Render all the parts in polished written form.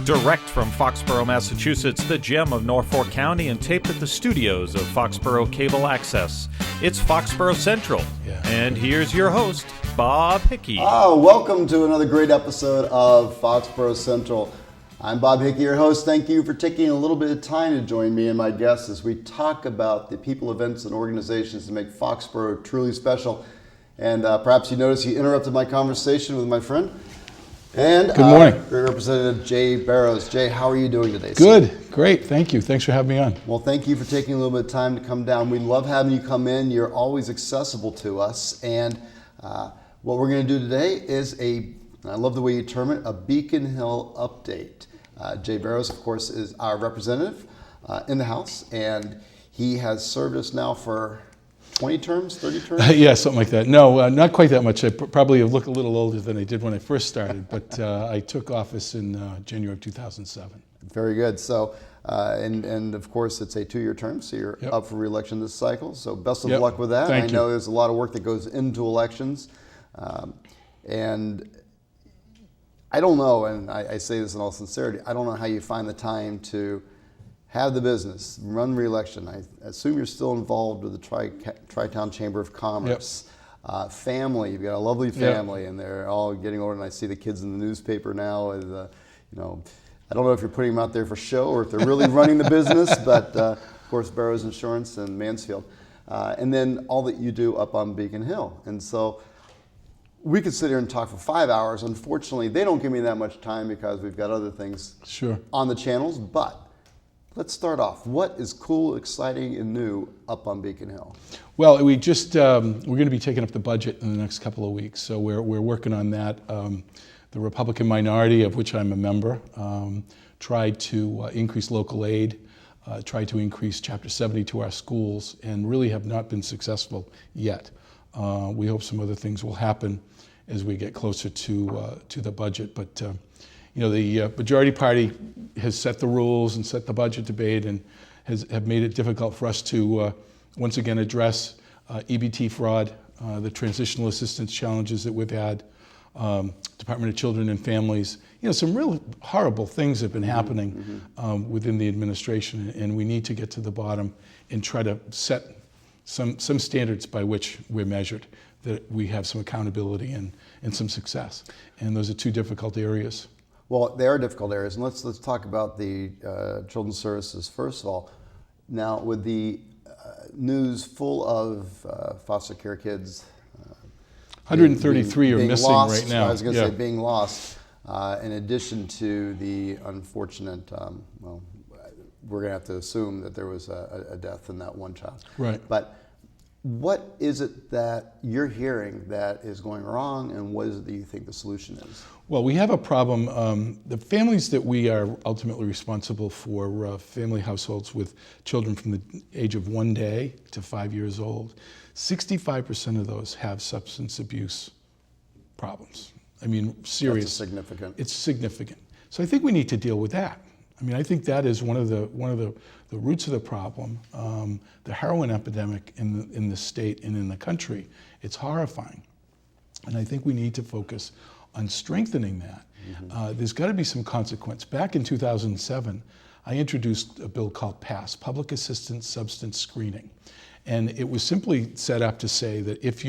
Direct from Foxborough, Massachusetts, the gem of Norfolk County, and taped at the studios of Foxborough Cable Access. It's Foxborough Central. Yeah. And here's your host, Bob Hickey. Welcome to another great episode of Foxborough Central. I'm Bob Hickey, your host. Thank you for taking a little bit of time to join me and my guests as we talk about the people, events, and organizations that make Foxborough truly special. And perhaps you noticed you interrupted my conversation with my friend. And good morning. Representative Jay Barrows. Jay, how are you doing today? Good, sir? Great, thank you. Thanks for having me on. Well, thank you for taking a little bit of time to come down. We love having you come in. You're always accessible to us. And what we're going to do today is I love the way you term it, a Beacon Hill update. Jay Barrows, of course, is our representative in the House, and he has served us now for 20 terms, 30 terms? Yeah, something like that. No, not quite that much. I probably look a little older than I did when I first started, but I took office in January of 2007. Very good. So, and of course, it's a 2-year term, so you're up for re-election this cycle. So best of luck with that. Thank you. I know there's a lot of work that goes into elections. And I don't know, and I say this in all sincerity, I don't know how you find the time to have the business, run re-election. I assume you're still involved with the Tri-Town Chamber of Commerce. Family, you've got a lovely family, and they're all getting older, and I see the kids in the newspaper now. I don't know if you're putting them out there for show or if they're really running the business, but of course, Barrows Insurance and Mansfield. And then all that you do up on Beacon Hill. And so we could sit here and talk for 5 hours. Unfortunately, they don't give me that much time because we've got other things on the channels, but let's start off. What is cool, exciting, and new up on Beacon Hill? Well, we're going to be taking up the budget in the next couple of weeks, so we're working on that. The Republican minority, of which I'm a member, tried to increase local aid, tried to increase Chapter 70 to our schools, and really have not been successful yet. We hope some other things will happen as we get closer to the budget, but the majority party has set the rules and set the budget debate and have made it difficult for us to once again address EBT fraud, the transitional assistance challenges that we've had, Department of Children and Families. Some real horrible things have been happening within the administration, and we need to get to the bottom and try to set some standards by which we're measured, that we have some accountability and some success. And those are two difficult areas. Well, they are difficult areas, and let's talk about the children's services first of all. Now, with the news full of foster care kids, 133 being are missing lost, right now. I was going to say being lost, in addition to the unfortunate, we're going to have to assume that there was a death in that one child. Right. But what is it that you're hearing that is going wrong, and what is it that you think the solution is? Well, we have a problem. The families that we are ultimately responsible for, family households with children from the age of 1 day to 5 years old, 65% of those have substance abuse problems. I mean, serious. That's significant. It's significant. So I think we need to deal with that. I mean, I think that is one of the roots of the problem. The heroin epidemic in the state and in the country, it's horrifying. And I think we need to focus on strengthening that. There's got to be some consequence. Back in 2007, I introduced a bill called PASS, Public Assistance Substance Screening. And it was simply set up to say that if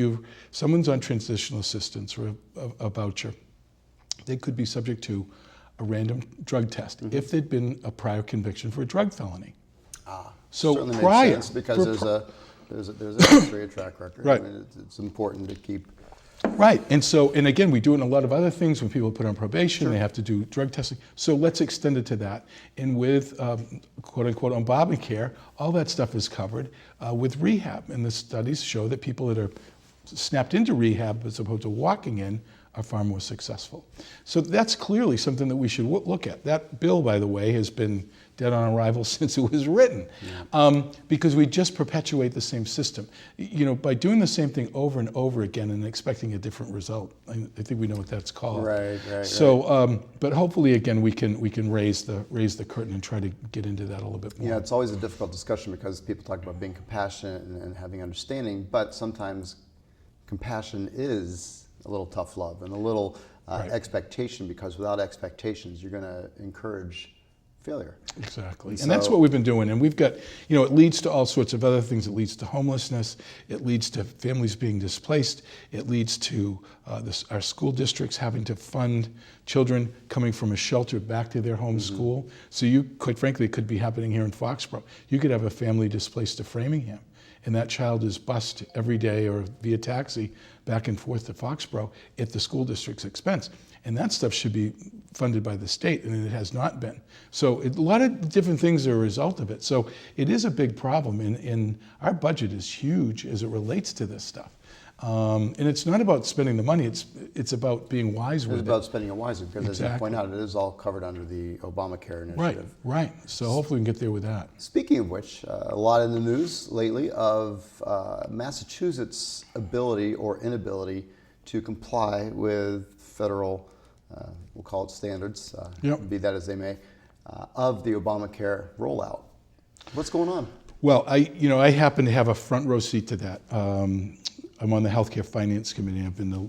someone's on transitional assistance or a voucher, they could be subject to a random drug test if there'd been a prior conviction for a drug felony. So certainly prior, makes sense because there's a history, a track record. Right. I mean, it's important to keep. Right, and again, we do it in a lot of other things. When people put on probation, they have to do drug testing. So let's extend it to that. And with quote unquote Obamacare, all that stuff is covered with rehab. And the studies show that people that are snapped into rehab as opposed to walking in are far more successful. So that's clearly something that we should look at. That bill, by the way, has been dead on arrival since it was written, because we just perpetuate the same system. By doing the same thing over and over again and expecting a different result. I think we know what that's called. Right. So, but hopefully, again, we can raise the curtain and try to get into that a little bit more. Yeah, it's always a difficult discussion because people talk about being compassionate and having understanding, but sometimes compassion is a little tough love and a little expectation, because without expectations, you're going to encourage failure. Exactly. And that's what we've been doing. And we've got, it leads to all sorts of other things. It leads to homelessness. It leads to families being displaced. It leads to our school districts having to fund children coming from a shelter back to their home school. So you, quite frankly, it could be happening here in Foxborough. You could have a family displaced to Framingham, and that child is bused every day or via taxi back and forth to Foxborough at the school district's expense. And that stuff should be funded by the state, and it has not been. So a lot of different things are a result of it. So it is a big problem, and our budget is huge as it relates to this stuff. And it's not about spending the money, it's about being wise with it. It's about spending it wisely, because as you Exactly. point out, it is all covered under the Obamacare initiative. Right. So hopefully we can get there with that. Speaking of which, a lot in the news lately of Massachusetts' ability or inability to comply with federal, we'll call it standards, be that as they may, of the Obamacare rollout. What's going on? Well, I happen to have a front row seat to that. I'm on the Healthcare Finance Committee. I've been the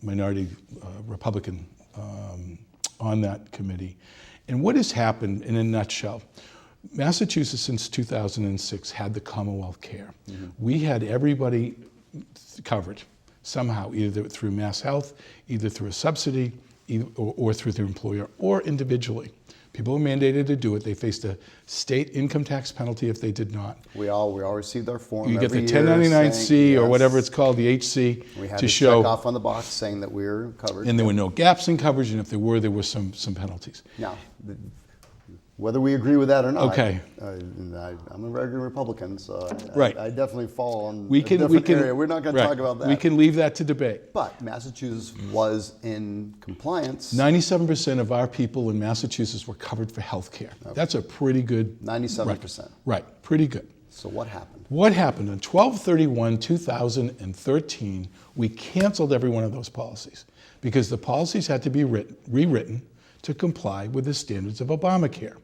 minority Republican on that committee. And what has happened in a nutshell, Massachusetts since 2006 had the Commonwealth Care. We had everybody covered somehow, either through Mass Health, either through a subsidy, or through their employer, or individually. People were mandated to do it. They faced a state income tax penalty if they did not. We all received our form. You get the every year 1099C saying, or yes, whatever it's called, the HC, we had to to show. check off on the box saying that we're covered. And there were no gaps in coverage, and if there were some penalties. Now, whether we agree with that or not, Okay. I'm a regular Republican, so Right. I definitely fall on We a can, different area. We're not going to right. talk about that. We can leave that to debate. But Massachusetts was in compliance. 97% of our people in Massachusetts were covered for health care. Okay. That's a pretty good. 97%. Right, pretty good. So what happened? What happened? On 12/31/2013, we canceled every one of those policies because the policies had to be rewritten to comply with the standards of Obamacare.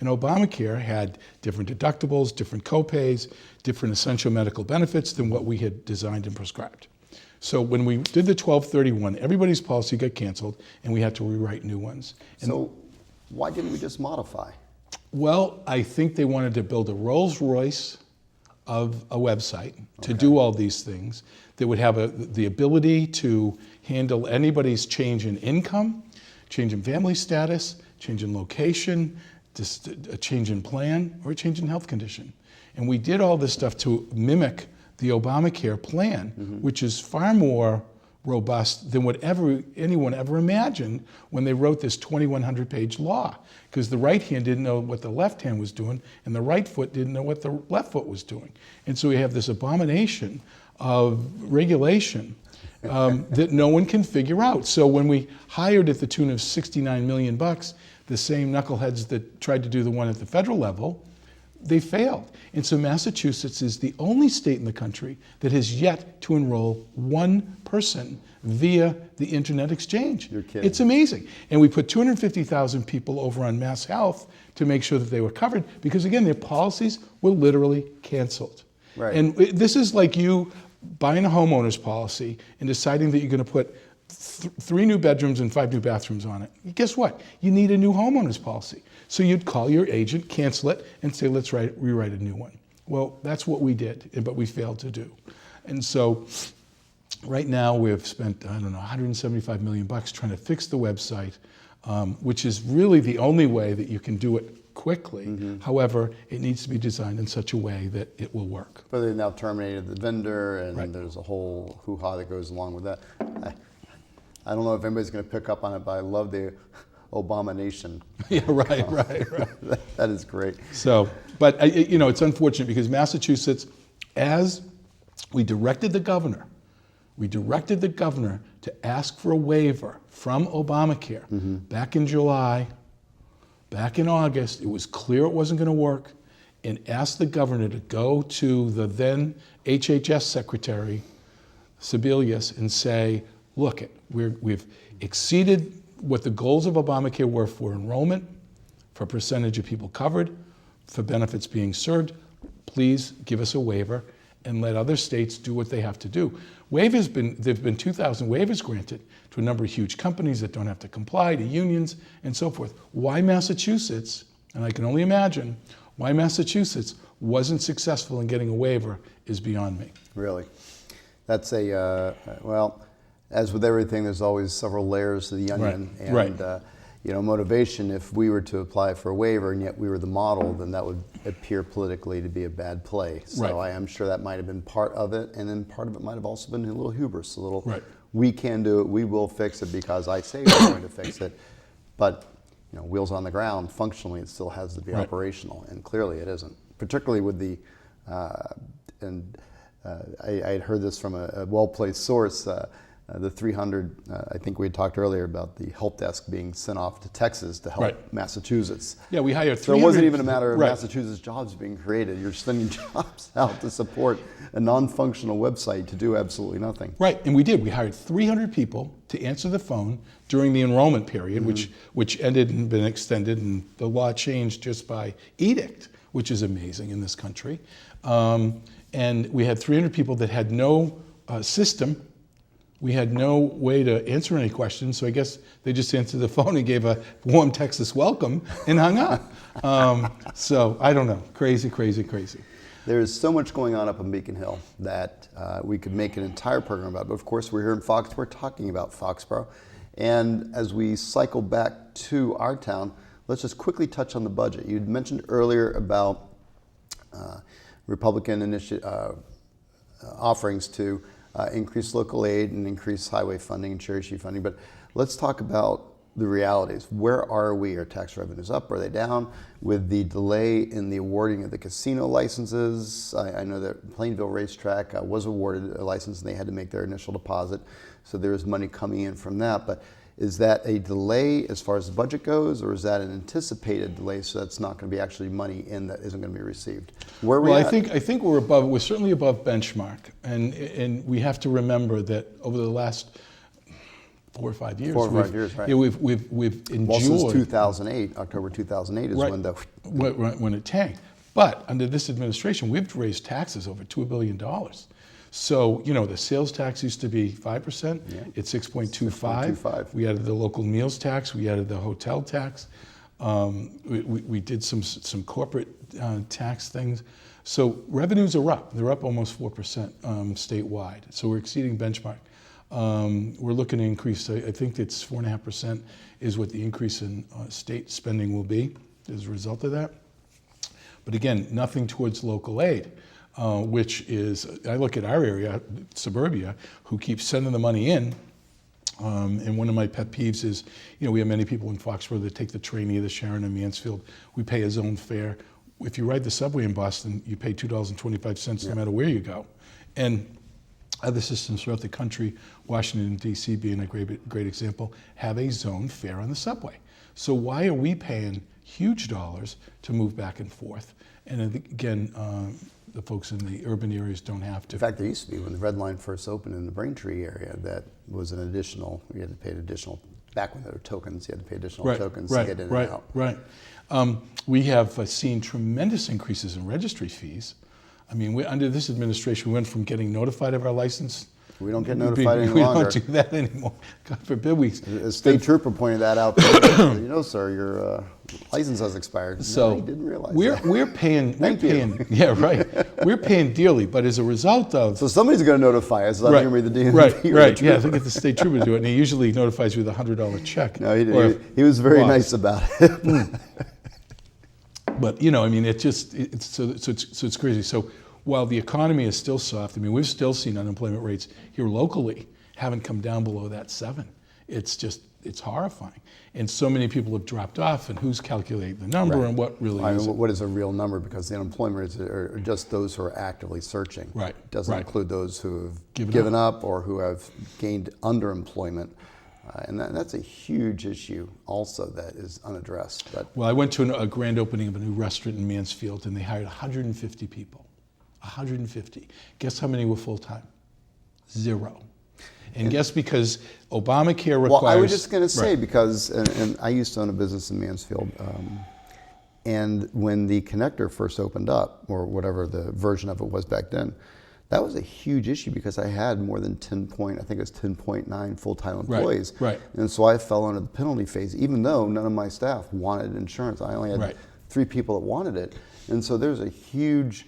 And Obamacare had different deductibles, different copays, different essential medical benefits than what we had designed and prescribed. So when we did the 12/31, everybody's policy got canceled and we had to rewrite new ones. And so why didn't we just modify? well, I think they wanted to build a Rolls Royce of a website to do all these things that would have the ability to handle anybody's change in income, change in family status, change in location, just a change in plan, or a change in health condition. And we did all this stuff to mimic the Obamacare plan, which is far more robust than whatever anyone ever imagined when they wrote this 2,100-page law. Because the right hand didn't know what the left hand was doing, and the right foot didn't know what the left foot was doing. And so we have this abomination of regulation that no one can figure out. So when we hired at the tune of $69 million, the same knuckleheads that tried to do the one at the federal level, they failed. And so Massachusetts is the only state in the country that has yet to enroll one person via the internet exchange. You're kidding. It's amazing. And we put 250,000 people over on Mass Health to make sure that they were covered because, again, their policies were literally canceled. Right. And this is like you buying a homeowner's policy and deciding that you're going to put 3 new bedrooms and 5 new bathrooms on it. Guess what? You need a new homeowner's policy. So you'd call your agent, cancel it, and say, let's rewrite a new one. Well, that's what we did, but we failed to do. And so right now we've spent, $175 million trying to fix the website, which is really the only way that you can do it quickly. However, it needs to be designed in such a way that it will work. But they've now terminated the vendor, and there's a whole hoo-ha that goes along with that. I don't know if anybody's going to pick up on it, but I love the Obama-nation. Yeah, right. That is great. So, but it's unfortunate because Massachusetts, as we directed the governor to ask for a waiver from Obamacare back in July, back in August. It was clear it wasn't going to work, and asked the governor to go to the then HHS secretary, Sebelius, and say, look, we've exceeded what the goals of Obamacare were for enrollment, for percentage of people covered, for benefits being served. Please give us a waiver. and let other states do what they have to do. There've been 2,000 waivers granted to a number of huge companies that don't have to comply, to unions and so forth. Why Massachusetts, and I can only imagine, why Massachusetts wasn't successful in getting a waiver is beyond me. Really? That's well, as with everything, there's always several layers to the onion. Right. And motivation, if we were to apply for a waiver and yet we were the model, then that would appear politically to be a bad play. So I am sure that might have been part of it, and then part of it might have also been a little hubris, we can do it, we will fix it because I say we're going to fix it. But wheels on the ground, functionally it still has to be operational, and clearly it isn't. Particularly with the, I had heard this from a well-placed source, the 300, I think we had talked earlier about the help desk being sent off to Texas to help Massachusetts. Yeah, we hired 300. So it wasn't even a matter of Massachusetts jobs being created. You're sending jobs out to support a non-functional website to do absolutely nothing. Right, and we did. We hired 300 people to answer the phone during the enrollment period, which ended and been extended, and the law changed just by edict, which is amazing in this country. And we had 300 people that had no system. We had no way to answer any questions, so I guess they just answered the phone and gave a warm Texas welcome and hung up. So I don't know, crazy. There's so much going on up in Beacon Hill that we could make an entire program about, but of course we're here in Foxborough talking about Foxborough. And as we cycle back to our town, let's just quickly touch on the budget. You'd mentioned earlier about Republican offerings to increase local aid and increase highway funding and cherry sheet funding, but let's talk about the realities. Where are we? Are tax revenues up? Are they down? With the delay in the awarding of the casino licenses, I know that Plainville Racetrack was awarded a license and they had to make their initial deposit, so there is money coming in from that. But is that a delay as far as the budget goes, or is that an anticipated delay, so that's not going to be actually money in that isn't going to be received? Where are we at? I think we're above. We're certainly above benchmark, and we have to remember that over the last 4 or 5 years. Right. Yeah, we've enjoyed. Well, since 2008, October 2008 is when it tanked. But under this administration, we've raised taxes over $2 billion. So, the sales tax used to be 5%. Yeah. It's 6.25. We added the local meals tax. We added the hotel tax. We did some corporate tax things. So revenues are up. They're up almost 4% statewide. So we're exceeding benchmark. We're looking to increase, I think it's 4.5% is what the increase in state spending will be as a result of that. But again, nothing towards local aid. Which is, I look at our area, suburbia, who keeps sending the money in, and one of my pet peeves is, we have many people in Foxborough that take the train either Sharon or Mansfield. We pay a zone fare. If you ride the subway in Boston, you pay $2.25 no matter where you go. And other systems throughout the country, Washington, D.C. being a great example, have a zone fare on the subway. So why are we paying huge dollars to move back and forth? And again, the folks in the urban areas don't have to. In fact, there used to be, when the Red Line first opened in the Braintree area, that was an additional, you had to pay additional, back when there were tokens, you had to pay additional tokens to get in and out. Right. We have seen tremendous increases in registry fees. I mean, under this administration, we went from getting notified of our license. We don't get notified any longer. We don't do that anymore. God forbid we. A state trooper pointed that out. Sir, your license has expired. So no, he didn't realize we're paying. Yeah, right. We're paying dearly, but as a result of. So somebody's going to notify us. Let me read the DMV. Right. Yeah, I think it's the state trooper to do it, and he usually notifies you with a $100 check. No, he was very nice about it. But it's crazy. So while the economy is still soft, we've still seen unemployment rates here locally haven't come down below that 7. It's horrifying. And so many people have dropped off, and who's calculating the number and what really is it? What is a real number? Because the unemployment rates are just those who are actively searching. Right. It doesn't include those who have given up or who have gained underemployment. And that's a huge issue also that is unaddressed. Well, I went to a grand opening of a new restaurant in Mansfield, and they hired 150 people. 150. Guess how many were full-time? 0. And guess because Obamacare requires... Well, I was just going to say, because, and I used to own a business in Mansfield, and when the connector first opened up, or whatever the version of it was back then, that was a huge issue because I had more than 10.9 full-time employees. Right. And so I fell under the penalty phase, even though none of my staff wanted insurance. I only had 3 people that wanted it. And so there's a huge,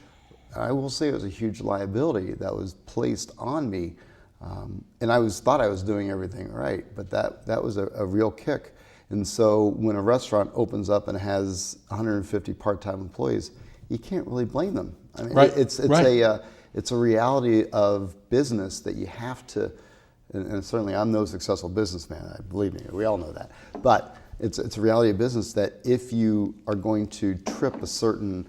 I will say it was a huge liability that was placed on me. And I thought I was doing everything right, but that was a real kick. And so when a restaurant opens up and has 150 part-time employees, you can't really blame them. I mean, it's a reality of business that you have to, and certainly I'm no successful businessman, believe me, we all know that. But it's a reality of business that if you are going to trip a certain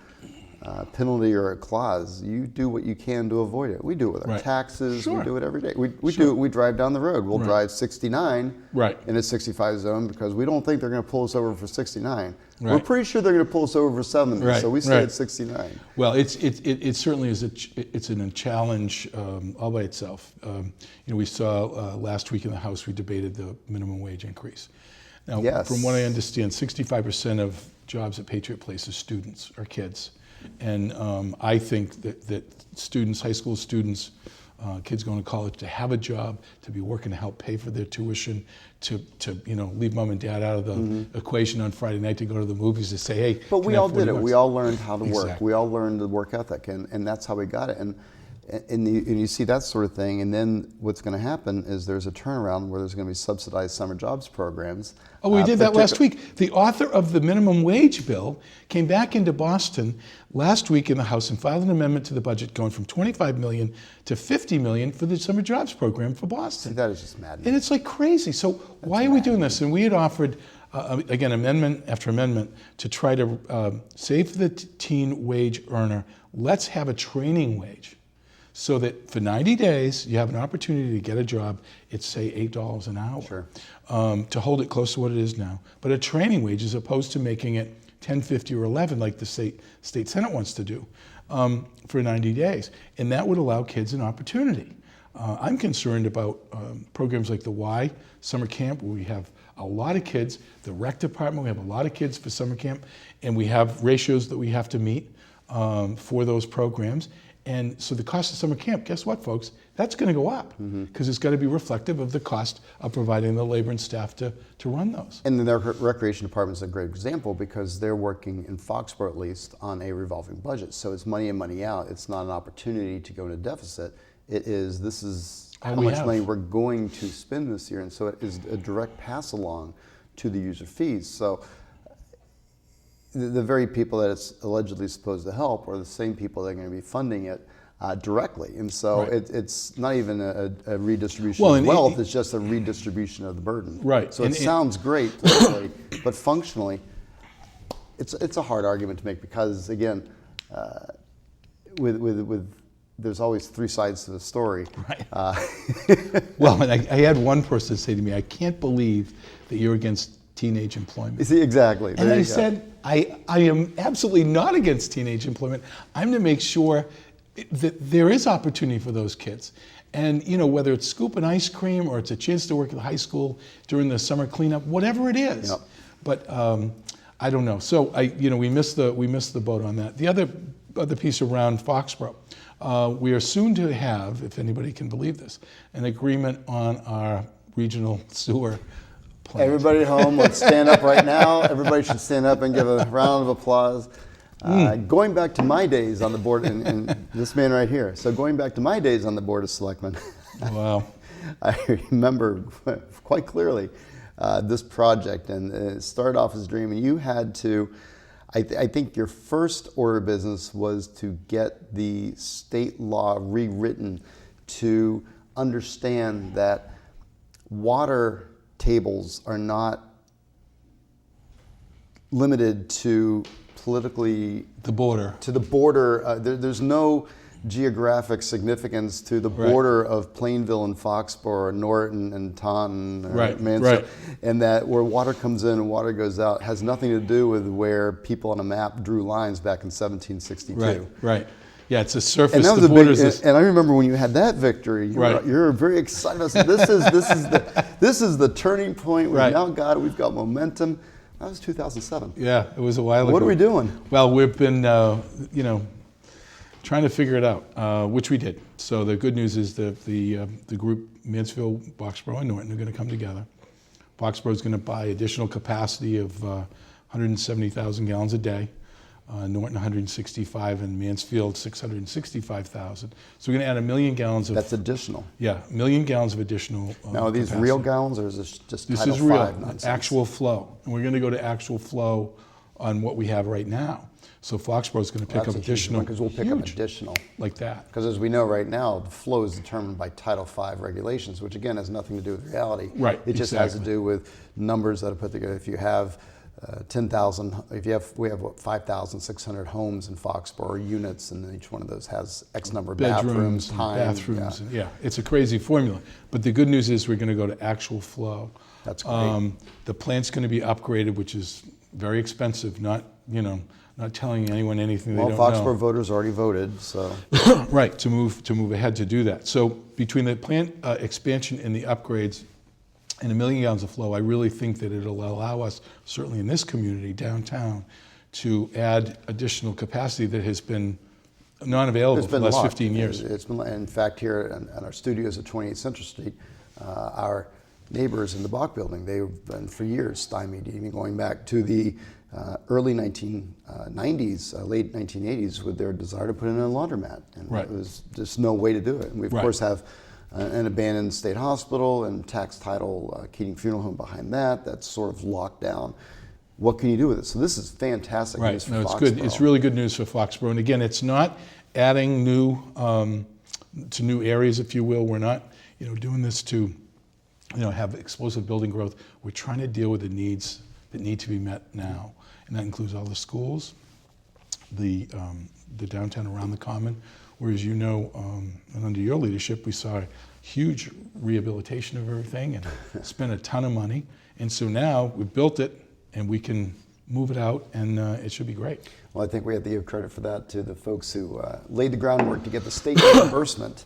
penalty or a clause, you do what you can to avoid it. We do it with our taxes. We do it every day. We do it. We drive down the road. We'll drive 69 in a 65 zone because we don't think they're going to pull us over for 69. We're pretty sure they're going to pull us over for 70, so we stay at 69. Well, it certainly is it's a challenge all by itself. We saw last week in the House we debated the minimum wage increase. Now, from what I understand, 65% of jobs at Patriot Place are students or kids. And I think that students, high school students, kids going to college, to have a job, to be working to help pay for their tuition, to leave mom and dad out of the equation on Friday night to go to the movies to say, hey. But we all did it. We all learned how to work. We all learned the work ethic, and that's how we got it. And you see that sort of thing, and then what's going to happen is there's a turnaround where there's going to be subsidized summer jobs programs. Oh, we did that last week. The author of the minimum wage bill came back into Boston last week in the House and filed an amendment to the budget going from $25 million to $50 million for the summer jobs program for Boston. See, that is just madness. And it's like crazy. So why are we doing this? And we had offered, again, amendment after amendment to try to save the teen wage earner. Let's have a training wage. So that for 90 days, you have an opportunity to get a job. It's, say, $8 an hour. Sure. To hold it close to what it is now. But a training wage as opposed to making it $10.50 or $11 like the state Senate wants to do for 90 days. And that would allow kids an opportunity. I'm concerned about programs like the Y Summer Camp, where we have a lot of kids. The rec department, we have a lot of kids for summer camp. And we have ratios that we have to meet for those programs. And so the cost of summer camp, guess what, folks? That's going to go up because it's got to be reflective of the cost of providing the labor and staff to run those. And the recreation department is a great example because they're working in Foxborough at least on a revolving budget. So it's money in, money out. It's not an opportunity to go into deficit. This is how much money we're going to spend this year. And so it is a direct pass along to the user fees. So the very people that it's allegedly supposed to help are the same people that are going to be funding it directly. And so it's not even a redistribution of wealth, it's just a redistribution of the burden. Right. So it sounds great, totally, but functionally, it's a hard argument to make because, again, there's always 3 sides to the story. Right. Well, and I had one person say to me, I can't believe that you're against teenage employment. You see, exactly. And I said, I am absolutely not against teenage employment. I'm to make sure that there is opportunity for those kids. And whether it's scooping ice cream or it's a chance to work at the high school during the summer cleanup, whatever it is. Yep. But I don't know. So we missed the boat on that. The other piece around Foxborough, we are soon to have, if anybody can believe this, an agreement on our regional sewer plant. Everybody at home, let's stand up right now. Everybody should stand up and give a round of applause. Going back to my days on the board, and this man right here. So going back to my days on the Board of Selectmen, wow. I remember quite clearly this project, and it started off as a dream, and you had to, I think your first order of business was to get the state law rewritten to understand that water tables are not limited to politically the border. There's no geographic significance to the border of Plainville and Foxborough, Norton and Taunton, Mansfield, and that where water comes in and water goes out has nothing to do with where people on a map drew lines back in 1762. Right. Yeah, it's a surface. And that was and I remember when you had that victory, you were very excited. I said, this is the turning point. We've now got it. We've got momentum. That was 2007. Yeah, it was a while ago. What are we doing? Well, we've been, trying to figure it out, which we did. So the good news is that the group Mansfield, Foxborough, and Norton are going to come together. Foxborough is going to buy additional capacity of 170,000 gallons a day. Norton 165 and Mansfield 665,000. So we're going to add 1 million gallons of. That's additional. Yeah, 1 million gallons of additional. Now, are these capacity. real gallons, or is this just This Title is real, V nonsense? actual flow, and we're going to go to actual flow on what we have right now. So Foxborough is going to pick up additional. Because we'll pick up additional. Like that. Because as we know right now, the flow is determined by Title V regulations, which again has nothing to do with reality. Right. It just has to do with numbers that are put together. If you have 10,000, we have what, 5,600 homes in Foxborough units, and each one of those has X number of bathrooms, Yeah, it's a crazy formula. But the good news is we're going to go to actual flow. That's great. The plant's going to be upgraded, which is very expensive. Not telling anyone anything they don't know. Well, Foxborough voters already voted, so. Right, to move ahead to do that. So between the plant expansion and the upgrades and 1 million gallons of flow, I really think that it'll allow us, certainly in this community, downtown, to add additional capacity that has been non-available for the last 15 years. It's been, in fact, here in our studios at 28 Central Street, our neighbors in the Bach building, they've been for years stymied, even going back to the early 1990s, late 1980s, with their desire to put in a laundromat. And right. There was just no way to do it. And we, of course, have an abandoned state hospital and tax title Keating Funeral Home behind that. That's sort of locked down. What can you do with it? So this is fantastic news for Foxborough. It's good. It's really good news for Foxborough. And again, it's not adding new to new areas, if you will. We're not, doing this to, have explosive building growth. We're trying to deal with the needs that need to be met now, and that includes all the schools, the downtown around the common. Whereas and under your leadership, we saw a huge rehabilitation of everything and spent a ton of money. And so now we've built it, and we can move it out, and it should be great. Well, I think we have to give credit for that to the folks who laid the groundwork to get the state reimbursement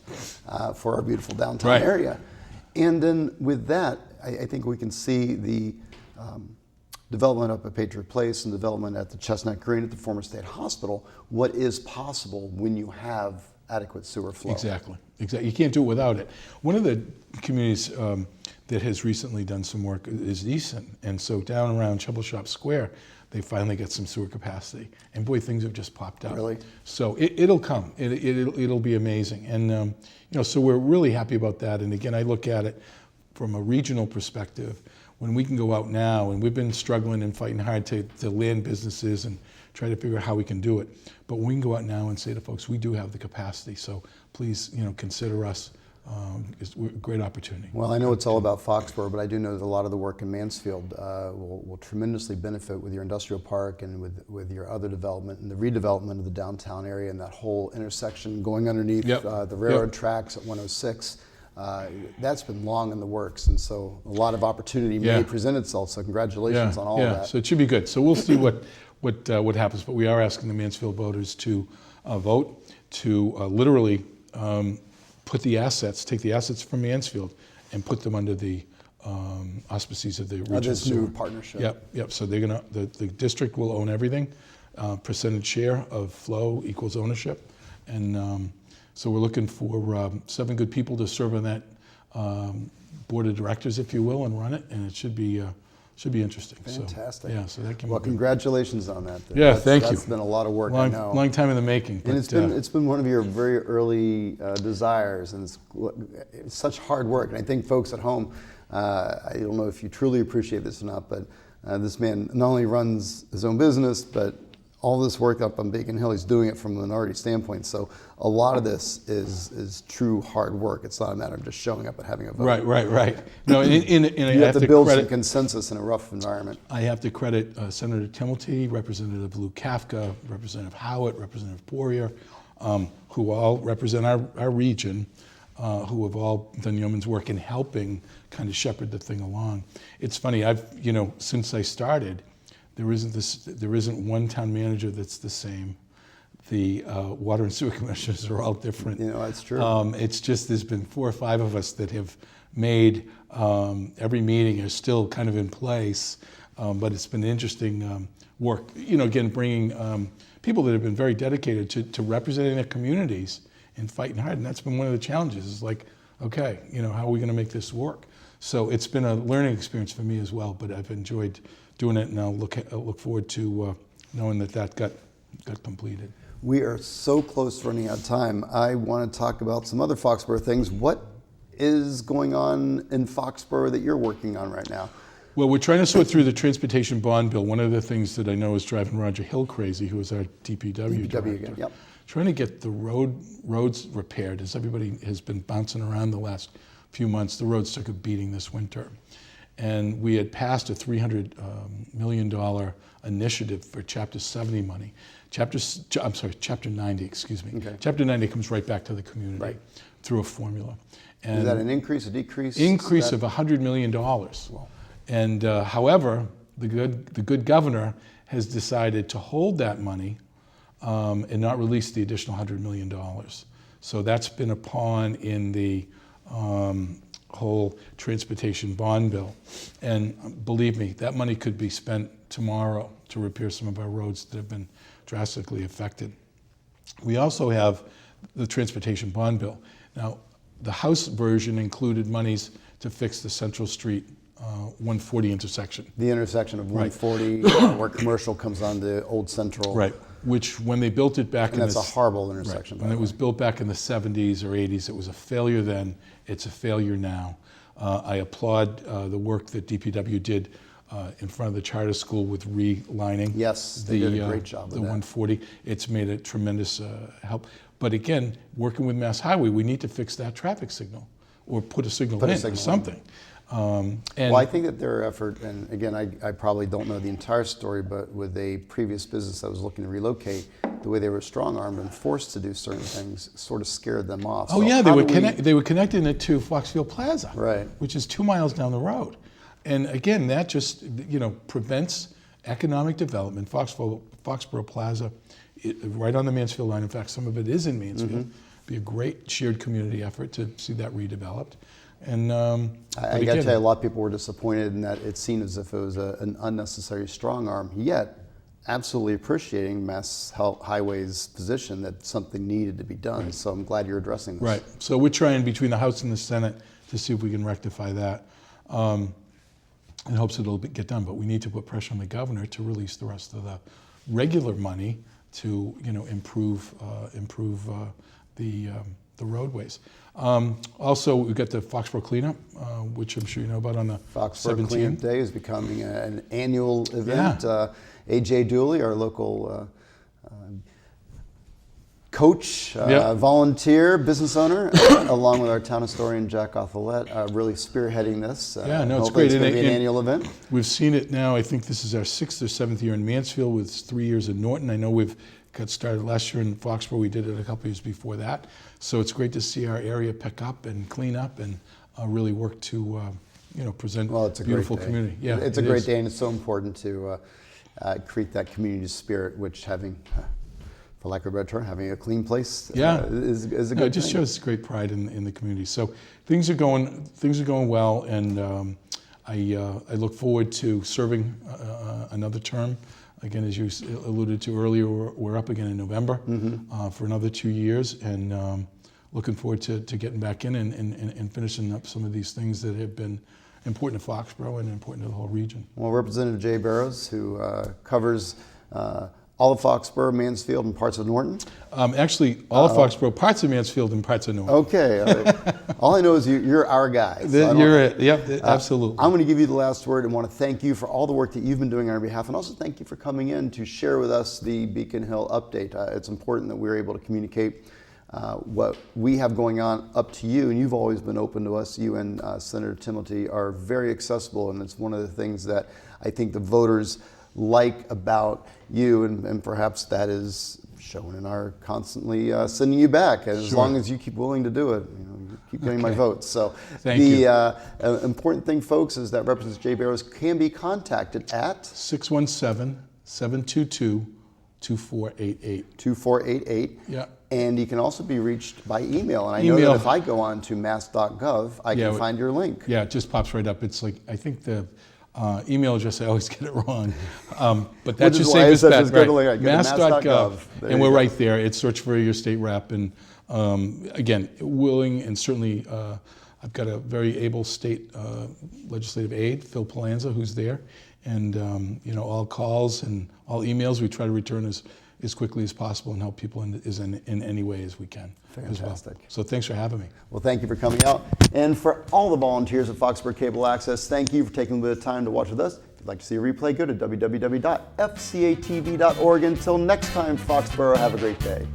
for our beautiful downtown area. And then with that, I think we can see the development up at Patriot Place and development at the Chestnut Green at the former state hospital, what is possible when you have adequate sewer flow. Exactly. You can't do it without it. One of the communities that has recently done some work is Easton, and so down around Troubleshop Square, they finally got some sewer capacity, and boy, things have just popped up. Really? So it'll come. It'll be amazing, and so we're really happy about that. And again, I look at it from a regional perspective. When we can go out now, and we've been struggling and fighting hard to land businesses and try to figure out how we can do it. But we can go out now and say to folks, we do have the capacity, so please, consider us. It's a great opportunity. Well, I know it's all about Foxborough, but I do know that a lot of the work in Mansfield will tremendously benefit with your industrial park and with your other development and the redevelopment of the downtown area and that whole intersection going underneath the railroad tracks at 106. That's been long in the works, and so a lot of opportunity may present itself. So congratulations on all of that. So it should be good. So we'll see what happens, but we are asking the Mansfield voters to vote to literally take the assets from Mansfield and put them under the auspices of the regional this new partnership. Yep. So they're the district will own everything. Percentage share of flow equals ownership, and so we're looking for 7 good people to serve on that board of directors, if you will, and run it, and it should be interesting. Fantastic. So that can well, congratulations on that. Thank you. That's been a lot of work, I I know. Long time in the making. And it's been one of your very early desires, and it's such hard work. And I think folks at home, I don't know if you truly appreciate this or not, but this man not only runs his own business, but all this work up on Beacon Hill, he's doing it from a minority standpoint. So a lot of this is true hard work. It's not a matter of just showing up and having a vote. Right. No, and you have to build some consensus in a rough environment. I have to credit Senator Timilty, Representative Lou Kafka, Representative Howitt, Representative Poirier, who all represent our region, who have all done yeoman's work in helping kind of shepherd the thing along. It's funny, since I started, there isn't one town manager that's the same. The water and sewer commissioners are all different. That's true. It's just there's been 4 or 5 of us that have made every meeting is still kind of in place. But it's been interesting work, again, bringing people that have been very dedicated to representing their communities and fighting hard. And that's been one of the challenges, is like, okay, how are we going to make this work? So it's been a learning experience for me as well, but I've enjoyed doing it, and I'll look forward to knowing that got completed. We are so close to running out of time. I want to talk about some other Foxborough things. What is going on in Foxborough that you're working on right now? Well, we're trying to sort through the transportation bond bill. One of the things that I know is driving Roger Hill crazy, who is our DPW director. Again, yep. Trying to get the roads repaired. As everybody has been bouncing around the last few months, the roads took a beating this winter. And we had passed a $300 million initiative for Chapter 70 money. Chapter 90, excuse me. Okay. Chapter 90 comes right back to the community through a formula. And is that an increase, a decrease? Increase of $100 million. Wow. And however, the good governor has decided to hold that money and not release the additional $100 million. So that's been a pawn in the whole transportation bond bill. And believe me, that money could be spent tomorrow to repair some of our roads that have been drastically affected. We also have the transportation bond bill. Now, the House version included monies to fix the Central Street 140 intersection. The intersection of 140 where commercial comes on the old Central. Right, which when they built it back that's a horrible intersection. Right. When it was built back in the 70s or 80s, it was a failure then, it's a failure now. I applaud the work that DPW did in front of the charter school with relining. Yes, they did a great job with the 140. It's made a tremendous help. But again, working with Mass Highway, we need to fix that traffic signal or put a signal in or something. Well, I think that their effort, and again, I probably don't know the entire story, but with a previous business that was looking to relocate, the way they were strong-armed and forced to do certain things sort of scared them off. Oh, so yeah, they were connecting it to Foxfield Plaza, right, which is 2 miles down the road. And again, that just prevents economic development. Foxborough Plaza, right on the Mansfield line. In fact, some of it is in Mansfield. Mm-hmm. Be a great shared community effort to see that redeveloped. And I got to tell you, a lot of people were disappointed in that it seemed as if it was an unnecessary strong arm. Yet, absolutely appreciating Mass Highway's position that something needed to be done. Right. So I'm glad you're addressing this. Right. So we're trying between the House and the Senate to see if we can rectify that, in hopes it'll get done. But we need to put pressure on the governor to release the rest of the regular money to improve the roadways. Also, we've got the Foxborough Cleanup, which I'm sure you know about on the Foxborough 17th. Cleanup Day is becoming an annual event. Yeah. A.J. Dooley, our local coach, volunteer, business owner, along with our town historian, Jack Othelette, really spearheading this. It's great. It's going to be an annual event. We've seen it now. I think this is our 6th or 7th year in Mansfield with 3 years in Norton. I know we've got started last year in Foxborough. We did it a couple years before that. So it's great to see our area pick up and clean up and really work to present a beautiful community. Yeah, it's a great day, and it's so important to create that community spirit, which having, for lack of a better term, having a clean place is a good thing. It just shows great pride in the community. So things are going well, and I look forward to serving another term. Again, as you alluded to earlier, we're up again in November for another 2 years, and looking forward to getting back in and finishing up some of these things that have been important to Foxborough and important to the whole region. Well, Representative Jay Barrows, who covers all of Foxborough, Mansfield, and parts of Norton? Actually, all of Foxborough, parts of Mansfield, and parts of Norton. Okay. All I know is you're our guy. So absolutely. I'm going to give you the last word and want to thank you for all the work that you've been doing on our behalf, and also thank you for coming in to share with us the Beacon Hill update. It's important that we're able to communicate what we have going on up to you, and you've always been open to us. You and Senator Timilty are very accessible, and it's one of the things that I think the voters like about you, and perhaps that is shown in our constantly sending you back. As long as you keep willing to do it, you keep getting my votes. So Thank you. Important thing, folks, is that Representative Jay Barrows can be contacted at 617-722-2488. 2488. Yeah. And you can also be reached by email. And I know that if I go on to mass.gov, I can find your link. Yeah, it just pops right up. It's like, I think email address, I always get it wrong. But that's your Which is why safest it's such bet. a good Right. link. Go to Mass.gov, There and you we're go. right there. It's search for your state rep. And again, willing and certainly I've got a very able state legislative aide, Phil Palanza, who's there. And all calls and all emails we try to return as quickly as possible and help people in any way as we can. Fantastic. As well. So thanks for having me. Well, thank you for coming out. And for all the volunteers at Foxborough Cable Access, thank you for taking a bit of time to watch with us. If you'd like to see a replay, go to www.fcatv.org. Until next time, Foxborough, have a great day.